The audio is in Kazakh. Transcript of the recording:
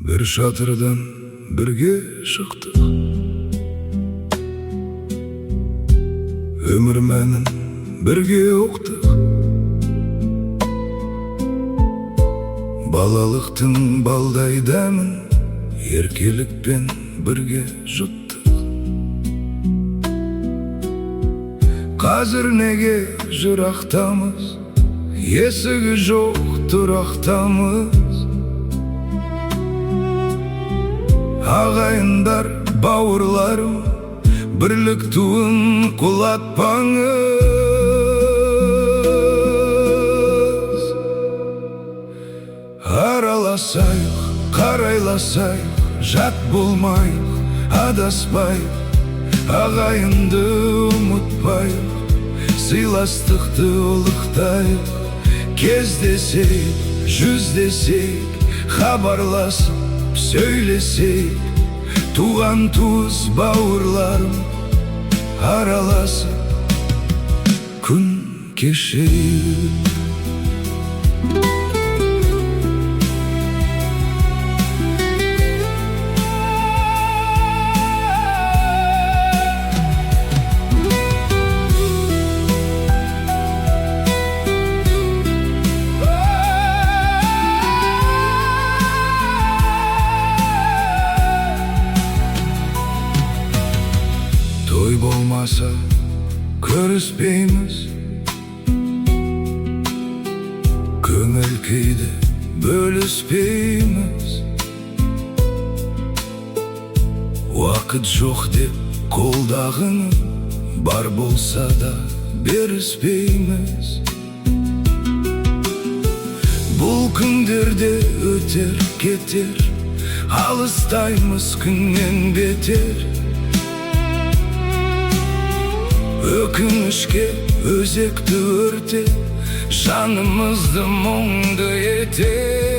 Bir şatırdan birge çıktık. Ömür menen birge oktuk. Balalıktın baldaydamin, erkelikpen birge juttuk. Қазір неге жырақтамыз, есігі жоқ тұрақтамыз. Ағайындар, бауырларым, бірлік туын құлатпаңыз. Араласайық, қарайласайық, жат болмайық, адаспайық. Ағайынды ұмытпайық, сыйластықты ұлықтайық. Кездесейік, жүздесейік, хабарласып сөйлесейік. Туған туыс бауырларым араласып күн кешейік. Той болмаса көріспейміз, көңіл күйді бөліспейміз. Уақыт жоқ деп қолдағының, бар болса да беріспейміз. Бұл күндерде өтер кетер, алыстаймыз күннен бетер. Өкінішке өзекті өрте, жанымызды мұңды етер.